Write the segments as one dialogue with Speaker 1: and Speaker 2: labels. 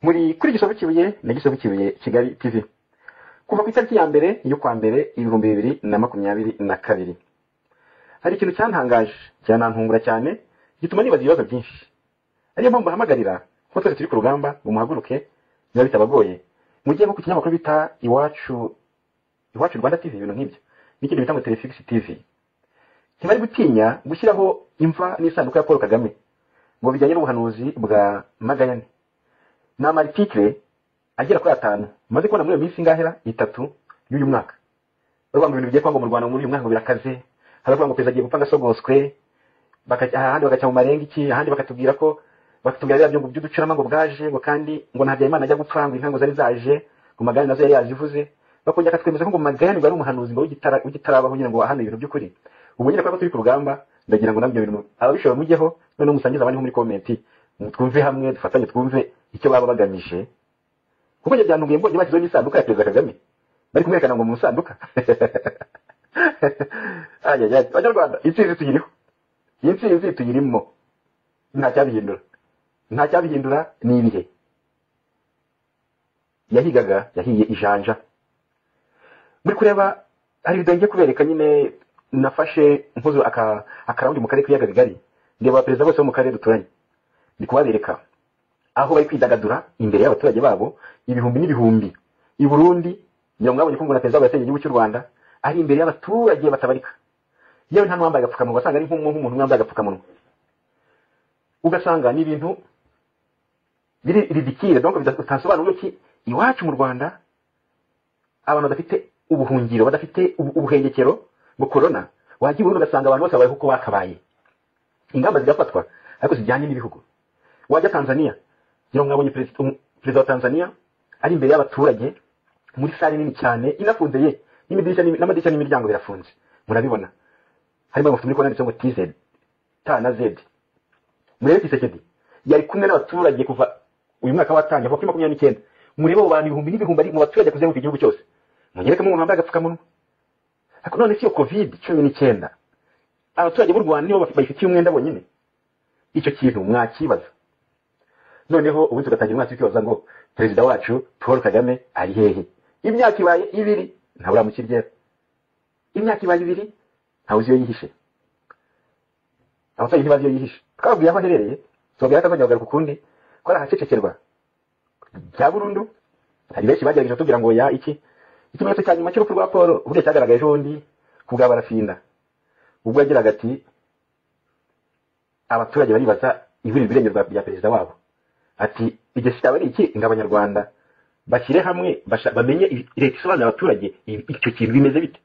Speaker 1: muri kuri Gisovu Kibuye na Gisovu Kibuye Kigali TV kuva ku itariki ya mbere yo kwa mbere 2022 hari ikintu cyantangaje cyanantungura cyane gituma nibaza ibibazo byinshi ariyo mpamvu bahamagarira ko twese turi ku rugamba ngo muhaguruke niba bitabagoye mugiye nko ku kinyamakuru bita Iwacu Rwanda TV ibintu nk'ibyo n'ikindi bita ngo Telefix TV ntibari gutinya gushyiraho imva n'isanduku ya Paul Kagame ngo bijyanye n'ubuhanuzi bwa Magayane na article agera kuri 5 maze kubona muri iyo minsi ngahera 3 y'uyu mwaka barwa mu bintu bigiye kwanga mu Rwanda muri uyu mwaka birakaze haravuga ngo pezagiye gupanga sogoswe ahandi bagaca mu marenga iki ahandi bakatubwira ko bakatubwira byo by'uducurama ngo bwaje ngo kandi ngo nta Imana ajya gupfanga inkango zari zaje ngo Magayane nazo yari yazivuze bakongera katwemeza ko Magayane bari umuhanuzi ngo w'igitarabaho nyine ngo ahana ibintu by'ukuri ubu nyine kwa turi ku rugamba ndagira ngo nabyo bintu ababishobora mujyeho none musangiza abandi muri comment twumve hamwe dufatanye twumve icyo baba bagamije kuko njye byantunguye mbonye bakizo n'isanduka ya Perezida Kagame bari kumwerekana ngo mu sanduka aya Abanyarwanda intsinzi tuyirimo nta cyabihindura ni ibihe yahiye ijanja muri kureba hari bidongiye kubereka nyine nafashe nkozo akarawundi mu karere k'iyaga bigari ndeba perezida bose bo mu karere duturanye ndi kubabereka aho bari kwidagadura imbere y'abaturage babo ibihumbi n'ibihumbi i Burundi nyo ngabonye ko ngo na perezida yasenye igihugu cy'u Rwanda ari imbere y'abaturage batabarika yewe nta nwambaye agapfukamunwa basanga ari nk'umuntu mwambaye agapfukamunwa ugasanga ni ibintu biri ridikire donc bidasobanura ki iwacu mu Rwanda abantu badafite ubuhungiro badafite ubuhengekero ngo corona wagiye ugasanga abantu bose babaye kuko bakabaye ingamba zigafatwa ariko zijyanye n'ibihugu wajya Tanzania nyo ngabonye perezida wa Tanzania ari imbere y'abaturage muri sare nini cyane inafunze ye n'amadirishya n'imiryango birafunze murabibona harimo amafoto muri kona ngo TZ ta na Z murebe Kisekedi yari kumwe n'abaturage kuva uyu mwaka watangiye kuva kuri 29 murebe abo bantu ibihumbi n'ibihumbi ari mu baturage kuzenguka igihugu cyose munyereke mu umuntu wambaye agapfukamunwa ariko none si yo COVID-19 abaturage b'u Rwanda nibo bayifitiye umwenda bonyine icyo kintu mwakibaza noneho ubu tugatangira umwaka w'ikibazo ngo perezida wacu Paul Kagame ari hehe imyaka ibaye 2 nta buramukirye imyaka ibaye 2 nta uziyo yihishe abaturage ntibaziyo yihishe twabwiye aho aherereye tubwira atazongera kugaruka ukundi ko ari ahacecekerwa bya burundu hari benshi bagerageje tubwira ngo ya iki ikimenyetso cya nyuma cy'urupfu rwa Paul buriya cyagaragaye ejo bundi kubwa barafinda ubwo yagiraga ati abaturage baribaza ihuriro birengero bya perezida wabo ati igesi cyaba ari iki ngabanyarwanda bashyire hamwe bamenye leta isobanura abaturage icyo kintu bimeze bite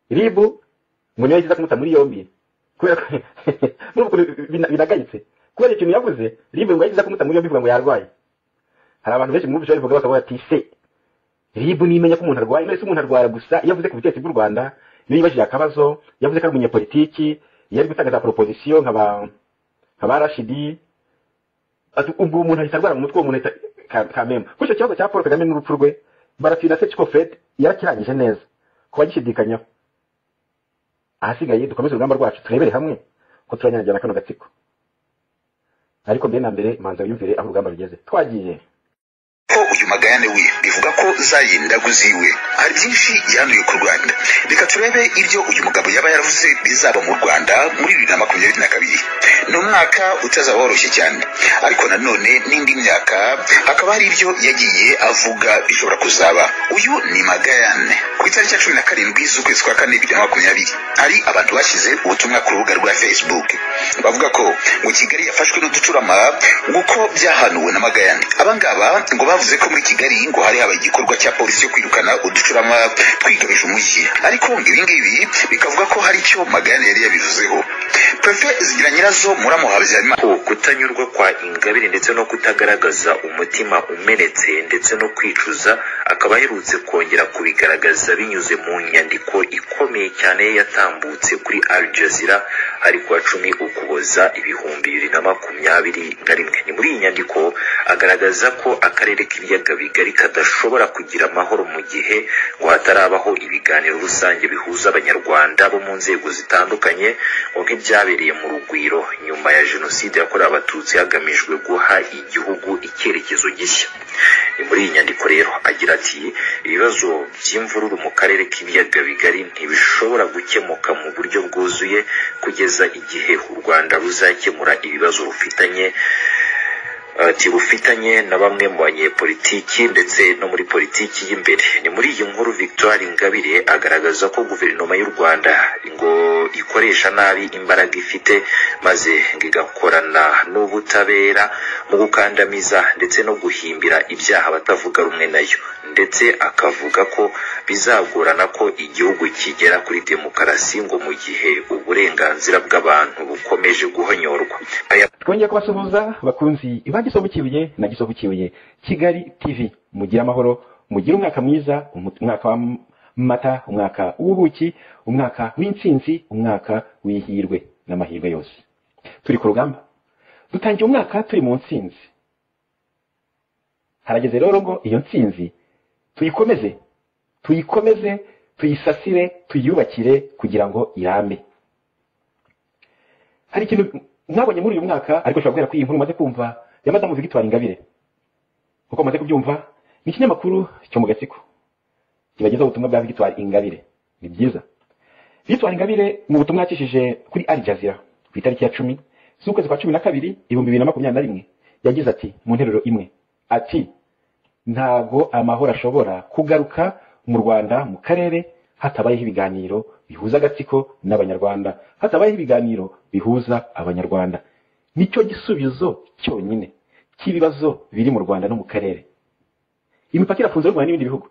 Speaker 1: ribu ngo niyo yiza kumuta muri yombi kubera ko binagayitse kubera ikintu yavuze ribu ngo yiza kumuta muri yombi ngo yarwaye hari abantu benshi mu bishobora kuvuga bakavuga ati se ribu nimenya ko umuntu arwaye nese umuntu arwara gusa yavuze ku butegetsi bw'u Rwanda niyo yibajije akabazo yavuze ko ari umunyapolitiki yari gutangaza proposition nkaba Rashidi ubwo umuntu ahita arwara mu mutwe umuntu kameme kuko cyo cya Paul Kagame n'urupfu rwe barafina se cyo Fred yarakirangije neza kuba gishidikanyaho ahasigaye dukomeze urugamba rwacu turebere hamwe ko turanyagana kano gatsiko ariko mbere na mbere manza yumvire aho urugamba rugeze twagiye
Speaker 2: uyu Magayane we bivuga ko zayindaguziwe hari byinshi yanuye ku Rwanda reka turebe ibyo uyu mugabo yaba yaravuze bizaba mu Rwanda muri 2022 no mwaka utazaba woroshye cyane ariko nanone n'indi myaka hakaba hari ibyo yagiye avuga bishobora kuzaba uyu ni Magayane ku itariki ya 17 z'ukwezi kwa 4 2022 hari abantu bashyize ubutumwa ku rubuga rwa Facebook bavuga ko ngo Kigali yafashwe n'uducurama nguko byahanuwe na Magayane abangaba ngo bavuze ko muri Kigali ngo hari haba igikorwa cya polisi yo kwirukana uducurama twigabeje umujyi ariko ibingibi bikavuga ko hari icyo Magayane yari yabivuzeho Prefet Zigira Nyirazo muramuhabye ko kutanyurwa kwa Ingabire ndetse no kutagaragaza umutima umenetse ndetse no kwicuza
Speaker 3: akaba aherutse kongera kubigaragaza binyuze mu nyandiko ikomeye cyane yatambutse kuri Al Jazeera ari kuwa 10 Ukuboza 2021. Ni muri iyi nyandiko agaragaza ko akarere k'ibiyaga bigari kadashobora kugira amahoro mu gihe ngo hatarabaho ibiganiro rusange bihuza abanyarwanda bo mu nzego zitandukanye nk'ibyabereye mu Rugwiro nyuma ya jenoside yakorewe abatutsi hagamijwe guha igihugu icyerekezo gishya. Ni muri iyi nyandiko rero agira ati ibibazo by'imvururu mu karere k'ibiyaga bigari ntibishobora gukemuka mu buryo bwuzuye kugeza igihe u Rwanda ruzakemura ibibazo rufitanye na bamwe mu banyepolitiki ndetse no muri politiki y'imbere. Ni muri iyi nkuru Victoire Ingabire agaragaza ko guverinoma y'u Rwanda ngo ikoresha nabi imbaraga ifite maze igakorana n'ubutabera mu gukandamiza ndetse no guhimbira ibyaha batavuga rumwe nayo, ndetse akavuga ko bizagorana ko igihugu kigera kuri demokarasi ngo mu gihe uburenganzira bw'abantu bukomeje guhonyorwa.
Speaker 1: Twongeye kubasuhuza bakunzi ibagisobukiye na gisobukiye Kigali TV, mugira amahoro, mugira umwaka mwiza, umwaka wa mata, umwaka w'ubuki, umwaka w'intsinzi, umwaka w'ihirwe n'amahirwe yose. Turi ku rugamba, dutangiye umwaka turi mu ntsinzi. Harageze rero ngo iyo ntsinzi tuyikomeze, tuyisasire, tuyubakire kugira ngo irambe. Hari ikintu mwabonye muri uyu mwaka ariko ushobora ko iyi nkuru maze kumva ya Madamu Victoire Ingabire. Uko maze kubyumva ni ikinyamakuru cyo mu Gatsiko kibagezaho ubutumwa bwa Victoire Ingabire. Ni byiza. Victoire Ingabire mu butumwa yakishije kuri Al Jazeera ku itariki ya 10 z'ukwezi kwa 12 2021 yagize ati mu nteruro imwe ati ntago amahoro ashobora kugaruka mu Rwanda mu karere hatabayeho ibiganiro bihuza Agatsiko n'Abanyarwanda, hatabayeho ibiganiro bihuza Abanyarwanda. Nicyo gisubizo cyonyine cy'ibibazo biri mu Rwanda no mu karere. Imipaka irafunze y'u Rwanda n'ibindi bihugu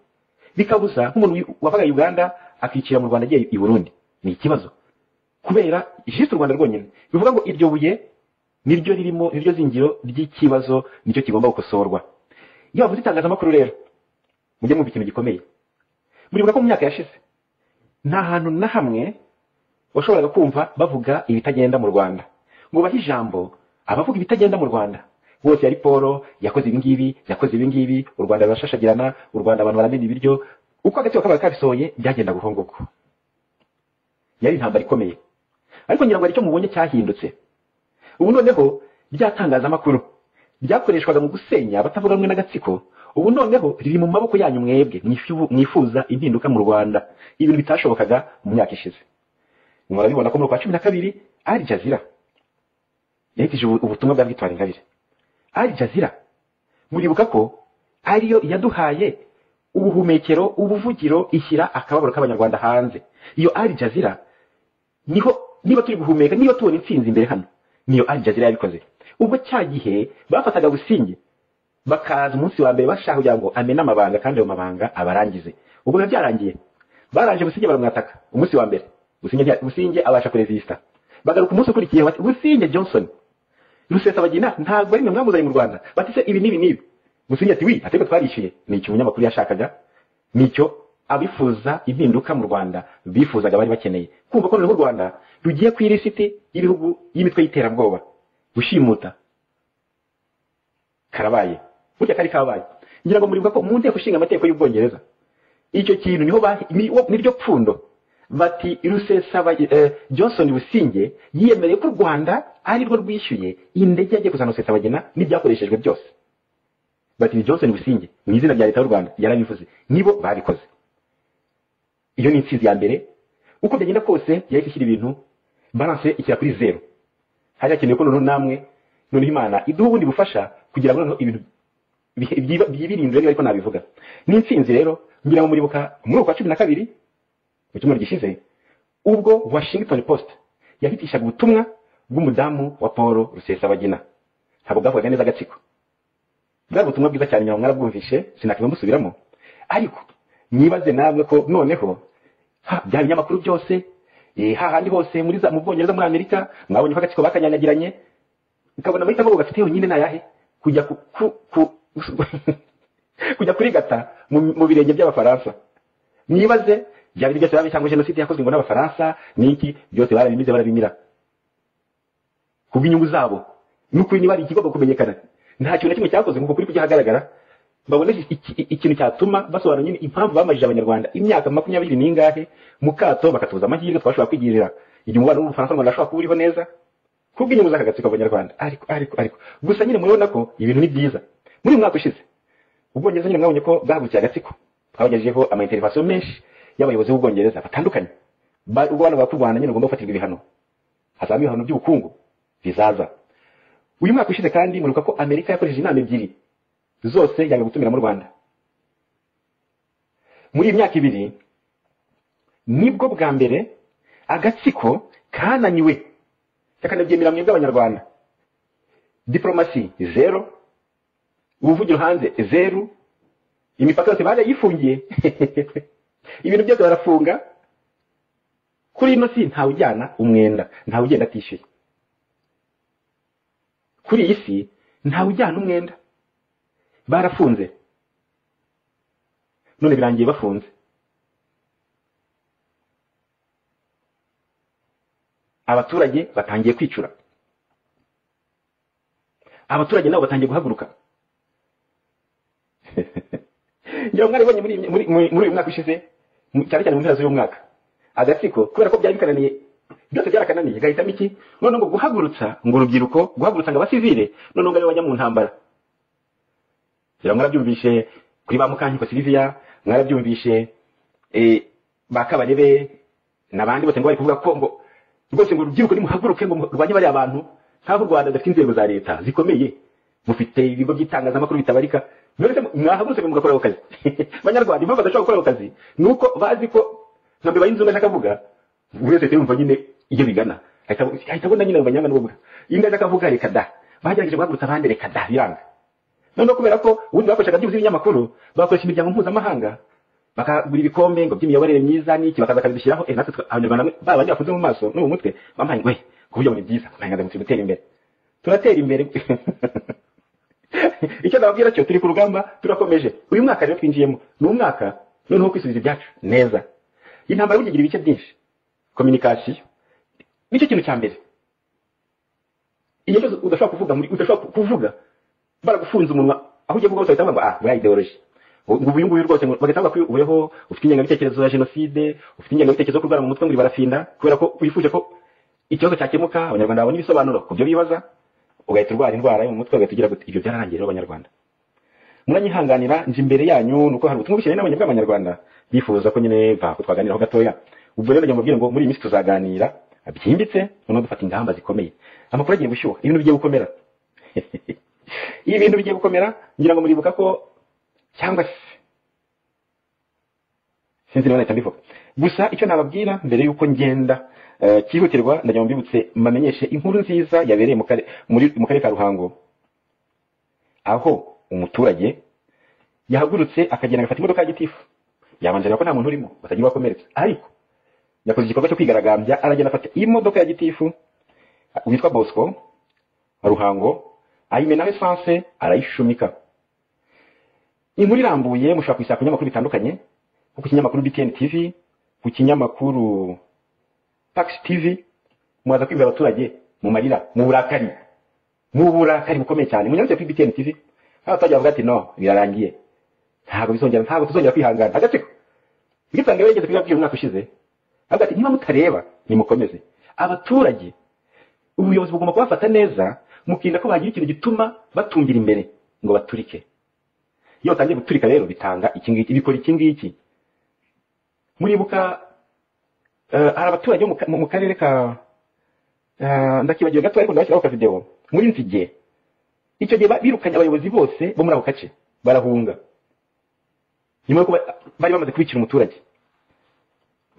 Speaker 1: bikabuza nk'umuntu wavaga Uganda akicira mu Rwanda agiye i Burundi. Ni ikibazo kubera ijisho Rwanda rwonyine bivuga ngo iryo buye niryo zingiro ry'ikibazo, nicyo kigomba gukosorwa. Iyo bavuze itangazamakuru rero mujye mwumva ikintu gikomeye. Muribuka ko mu myaka yashize nta hantu na hamwe washoboraga kumva bavuga ibitagenda mu Rwanda ngo bahe ijambo abavuga ibitagenda mu Rwanda. Bose yari Paul yakoze ibi ngibi, u Rwanda rurashashagirana, u Rwanda abantu baramena ibiryo, uko Agatsiko kabaga kabisohoye byagenda guhongoka. Yari intambara ikomeye. Ariko ngira ngo ari cyo mubonye cyahindutse. Ubu noneho byatangazamakuru byakoreshwaga mu gusenya abatavuga rumwe n'Agatsiko, ubu noneho riri mu maboko yanyu mwebwe mwifuza impinduka mu Rwanda, ibintu bitashobokaga mu myaka ishize. Murabibona ko mu kwa 12 Al Jazeera yahitije ubutumwa bwa Victoire Ingabire. Al Jazeera muribuka ko ariyo yaduhaye ubuhumekero, ubuvugiro, ishyira akababaro k'Abanyarwanda hanze. Iyo Al Jazeera niba turi guhumeka, niba tubona intsinzi imbere hano, niyo Al Jazeera yabikoze. Ubwo cya gihe bafataga Businge bakaza umunsi wa mbere bashaka kugira ngo amena amabanga kandi ayo mabanga abarangize. Ubwo byarangiye baranje Businge baramwataka umunsi wa mbere, Businge abasha kuresista. Bagaruka umunsi ukurikiye bati Businge Johnson Rusesabagina ntabwo ari mwe mwamuzanye mu Rwanda, bati se ibi nibi. Businge ati ateko twarishyuye. Ni icyo umunyamakuru yashakaga, nicyo abifuza impinduka mu Rwanda bifuzaga, bari bakeneye kumva ko n'u Rwanda rugiye kwirisiti y'ibihugu y'imitwe y'iterabwoba gushimuta. Karabaye burya kari kabaye. Ngira ngo muribuka ko mu nteko ishinga amategeko y'Ubwongereza icyo kintu niryo pfundo bati Johnson Businge yiyemereye ko u Rwanda ari rwo rwishyuye indege yagiye kuzana Rusesabagina n'ibyakoreshejwe byose. Bati ni Johnson Businge mu izina rya leta y'u Rwanda yarabivuze, nibo babikoze. Iyo ni intsinzi ya mbere. Uko byagenda kose yahise ishyira ibintu balance ikira kuri 0. Hari hakenewe ko namwe none Imana iduha ubundi bufasha kugira ngo ibintu byibirindwe ariko nabivuga. Ni intsinzi rero ngira ngo muribuka muri kwa 12 mu cyumweru gishize ubwo Washington Post yahitishaga ubutumwa bw'umudamu wa Paul Rusesabagina. Ntabwo bwavugaga neza Agatsiko. Bwa butumwa bwiza cyane nyawo mwarabwumvishe, sinakimwe musubiramo. Ariko nibaze namwe ko noneho bya binyamakuru byose hahandi hose mu Bwongereza, muri Amerika, mwabonye ko Agatsiko bakanyanyagiranye, ukabona muri tabo gafite yonyine nayahe kujya kujya kurigata mu birenge by'abafaransa. Nibaze byari byose babi cyangwa jenoside yakozwe ngo n'abafaransa niki byose barabimize barabimira kubw'inyungu zabo n'ukuri niba ari ikigomba kumenyekana nta kintu na kimwe cyakoze nkuko kuri kugihagaragara babone ikintu cyatuma basobanura nyine impamvu bamajije abanyarwanda imyaka 20 n'ingahe mukato bakatuza amahirwe twashobora kwigirira igihe umubano w'Ubufaransa ngo ndashobora kuburiho neza kubw'inyungu z'akagatsiko abanyarwanda ariko gusa nyine murabona ko ibintu ni byiza muri mwaka ushize Ubwongereza nyine mwabonye ko bwagukiye agatsiko twabagejejeho ama intervention menshi y'abayobozi b'Ubwongereza batandukanye ubwo bana bakurwana nyine ugomba gufatirwa ibihano hazaba ibihano by'ubukungu bizaza uyu mwaka ushize kandi muruka ko Amerika yakoresheje inama ebyiri zose yanga gutumira mu Rwanda muri imyaka ibiri nibwo bwa mbere agatsiko kananiwe yakanabyemera mwebwe abanyarwanda diplomasi zero ubuvugiro hanze zero imipaka yose bari yifungiye ibintu byose barafunga kuri ino si ntawe ujyana umwenda ntawe ugenda atishyuye kuri iyi si ntawe ujyana umwenda barafunze none birangiye bafunze abaturage batangiye kwicura abaturage nabo batangiye guhaguruka ngira mwari bonye muri uyu mwaka ushize cyane cyane mu mpera z'uyu mwaka agatsiko kubera ko byari bikananiye byose byarakananiye gahitamo iki none ngo guhagurutsa ngo urubyiruko guhagurutsa ngo abasivile none ngo bajya mu ntambara ngira mwarabyumvishe kuri ba Mukankiko Silvia mwarabyumvishe bakabarebe nabandi bose ngo bari kuvuga ko ngo rwose ngo urubyiruko nimuhaguruke ngo rwanye bari abantu nkaho u Rwanda dafite inzego za leta zikomeye mufite ibigo by'itangazamakuru bitabarika none mwahagurutse mugakora akazi banyarwanda impamvu badashobora gukora akazi nuko bazi ko ntabwo bayinzunga akavuga wese yumva nyine iyo bigana ahita abona nyine abanyanga n'ubwo ingaje akavuga reka da bagerageje guhagurutsa abandi reka da biranga none kubera ko ubundi bakoreshaga byuzuye ibinyamakuru bakoresha imiryango mpuzamahanga bakagura ibikombe ngo by'imiyoborere myiza n'iki bakaza kabishyiraho natwe abanyarwanda babandi bafunze mu maso no mu mutwe bampaye ngo kubyo ni byiza mpanga turatera imbere icyo ndababwira cyo turi ku rugamba turakomeje uyu mwaka rero twinjiyemo ni umwaka noneho kwisubiza ibyacu neza intambara y'ugigira ibice byinshi communication nicyo kintu cya mbere iyo cyose udashobora kuvuga baragufunza umunwa aho ugiye kuvuga bahita bavuga buriya ideology ngo uyu nguyu rwose bagahita bavuga ko ubeho ufite ingengabitekerezo ya jenoside ufite ingengabitekerezo yo kurwara mu mutwe ngo barafinda kubera ko wifuje ko ikibazo cyakemuka abanyarwanda babona ibisobanuro ku byo bibaza ugahita urwara indwara yo mu mutwe ugahita ugira ngo ibyo byararangiye rero abanyarwanda muranyihanganira nje imbere yanyu nuko hari ubutumwa bushyira n'abanyarwanda b'abanyarwanda bifuza ko nyine ko twaganiraho gatoya ubwo rero njye ngo muri iyi minsi tuzaganira byimbitse noneho dufata ingamba zikomeye amakuru agiye gushyuha ibintu bigiye gukomera ibintu bigiye gukomera ngira ngo muribuka ko cyangwa sinzi niba nahita mbivuga gusa icyo nababwira mbere yuko ngenda cyihutirwa ndagira ngo mbibutse mamenyeshe inkuru nziza yabereye mu karere ka Ruhango aho umuturage yahagurutse akagenda agafata imodoka ya gitifu yabanjira ko nta muntu urimo batagira bakomeretsa ariko yakoze igikorwa cyo kwigaragambya aragenda afata imodoka ya gitifu witwa Bosco wa Ruhango ayimena essence arayishumika inkuru irambuye mushaka kwisaka ku nyamakuru bitandukanye ku kinyamakuru BTN TV ku kinyamakuru Pax TV mwaza kwibira abaturage mu marira mu burakari bukomeye cyane munyarutse kuri BTN TV abaturage bavuga ati no birarangiye ntabwo tuzongera kwihangana agatsiko igitanga yegeze kwibabwira umwaka ushize avuga ati niba mutareba nimukomeze abaturage ubuyobozi bugomba kubafata neza mukinda ko bagira ikintu gituma batungira imbere ngo baturike iyo tangiye guturika rero bitanga ikingiki bikora ikingiki muribuka hari abaturage mu karere ka ndakibagiwe gato ariko ndabashyiraho ka video muri Nzige icyo gihe birukanye abayobozi bose bo muri ako gace barahunga nyuma yuko bari bamaze kubikira umuturage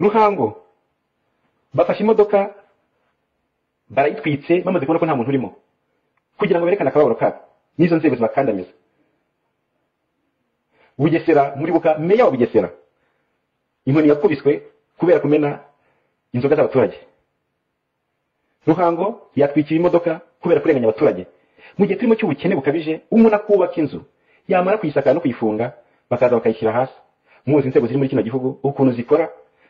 Speaker 1: Ruhango bafashe imodoka barayitwitse bamaze kubona ko nta muntu urimo kugira ngo berekane akababaro kabo n'izo nzego zibakandamiza Bugesera muribuka meya wa Bugesera inkoni yakubiswe kubera kumena inzoga z'abaturage Ruhango yatwikira imodoka kubera kurenganya abaturage mu gihe turimo cy'ubukene bukabije umuntu akubaka inzu yamara kuyisakara no kuyifunga bakaza bakayishyira hasi. Muzi inzego ziri muri kino gihugu ukuntu zikora,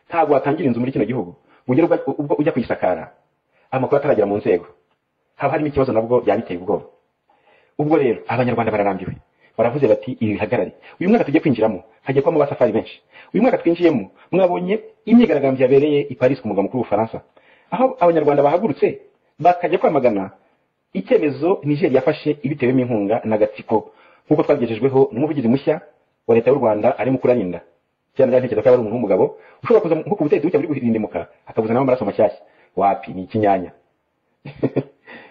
Speaker 1: ntabwo watangira inzu muri kino gihugu ugera ubwo ujya kuyisakara amakuru ataragera mu nzego, haba harimo ikibazo nabwo byabiteye ubwoba. Ubwo rero abanyarwanda bararambiwe, baravuze bati ibi bihagarare. Uyu mwaka tujye kwinjiramo hagiye kwamo basafari benshi. Uyu mwaka twinjiyemo mwabonye imyigaragambyo yabereye i Paris ku mugwa mukuru w'Ubufaransa, aho abanyarwanda bahagurutse bakajya kwamagana icyemezo Niger yafashe ibitewemo inkunga n'agatsiko, nkuko twagejejweho n'umuvugizi mushya wa leta y'u Rwanda ari Mukurarinda. Cyane ntekereza ko ari umuntu w'umugabo ushobora kuza nko ku butegetsi bucya buri guhindimuka akabuza nabo amaraso mashyashya. Wapi ni ikinyanya.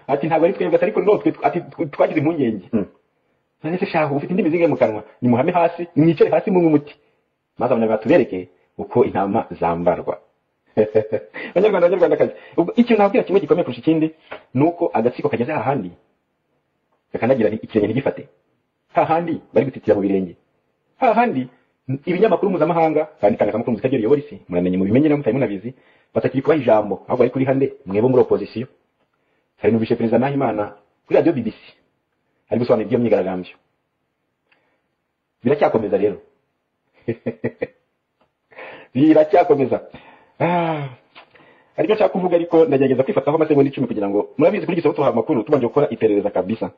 Speaker 1: Ati ntabwo ari twebwe ariko no ati twagize impungenge. Nese shaho ufite indimi zingahe mu kanwa, ni muhame hasi mwicare hasi mu muti, maze abanyarwanda tubereke uko intama zambarwa. Abanyarwanda kazi ubwo ikintu nabwira kimwe gikomeye kurusha ikindi nuko agatsiko kageze hahandi kakanagira ikirenge ntigifate, hahandi bari gutitira mu birenge, hahandi ibinyamakuru mpuzamahanga kandi itangazamakuru muzikagira iyo polisi muramenye mu bimenyera mutaye munabizi batakiri kubaha ijambo, ahubwo bari kuri hande mwebo muri opposition. Hari n'ubishe Perezida Nahimana kuri radio BBC ari gusobanura ibyo myigaragambyo. Biracyakomeza rero. Biracyakomeza. Ariko nshaka kuvuga ariko ndagerageza kwifataho amasegonda 10 kugira ngo murabizi kuri gisabo tuha amakuru tubanje gukora iperereza kabisa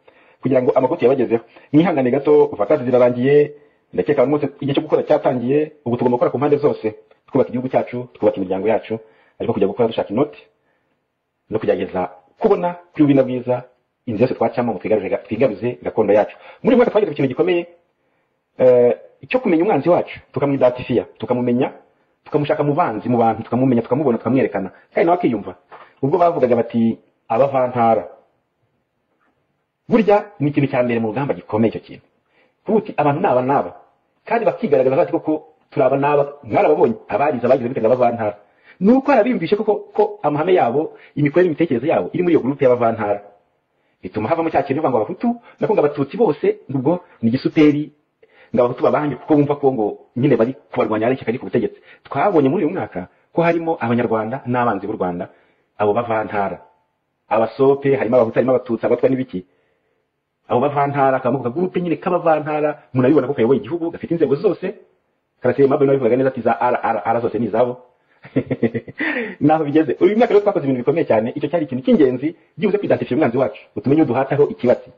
Speaker 1: kugira ngo amakuru yabagezeho. Mwihangane gato vakazi zirarangiye, ndakeka bamwe igihe cyo gukora cyatangiye, ubu tugomba gukora ku mpande zose twubaka igihugu cyacu, twubaka imiryango yacu, ariko kujya gukora dushaka inoti no kugerageza kubona kuri ubina bwiza inzu yose twacamo ngo twigaruze gakondo yacu. Muri mwaka twageze ku kintu gikomeye icyo kumenya umwanzi wacu, tukamwidatifia, tukamumenya, tukamushaka mu banzi mu bantu, tukamumenya, tukamubona, tukamwerekana kandi nawe akiyumva. Ubwo bavugaga bati abavantara, burya ni ikintu cya mbere mu rugamba gikomeye cyo kintu. Kuko abantu naba kandi bakigaragaza bati koko turaba naba mwarababonye abariza bagize bitega abavantara, nuko arabimvishe ko amahame yabo, imikorere, imitekerezo yabo iri muri iyo groupe y'abavantara. Bituma havamo cya kintu ngo abahutu nakunga abatutsi bose ubwo ni gisuperi ngabahutu babanje kuko bumva ko ngo nyine bari kubarwanya ari cyakari ku butegetsi. Twabonye muri uyu mwaka ko harimo abanyarwanda n'abanzi b'u Rwanda, abo bavantara, abasope, harimo abahutu, harimo abatutsi, abatwa n'ibiki. Abo bavantara kamuvuga groupe nyine kabavantara, munabibona ko kayoboye igihugu gafite inzego zose, karaseye mabwe nabivuga neza ati za ara zose ni zabo. Naho bigeze uyu mwaka rero twakoze ibintu bikomeye cyane. Icyo cyari ikintu cy'ingenzi gihuze kwidantifira umwanzi wacu, utumenye uduhataho ikibatsi.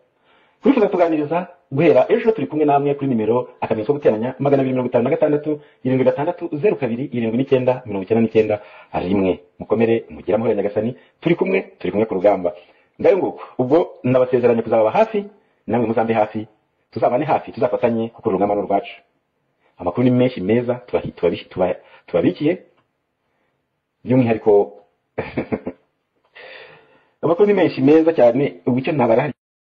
Speaker 1: Twifuza tuganiriza guhera ejo turi kumwe namwe kuri nimero akamenyetso guteranya 256 76 rimwe. Mukomere mugira amahoro Nyagasani, turi kumwe ku rugamba. Ngayo nguko ubwo ndabasezeranye kuzaba hafi, namwe muzambe hafi, tuzabane hafi, tuzafatanye kuko urugamba rwacu. Amakuru ni menshi meza tubabikiye by'umwihariko amakuru ni menshi meza cyane, ubwo icyo ntabara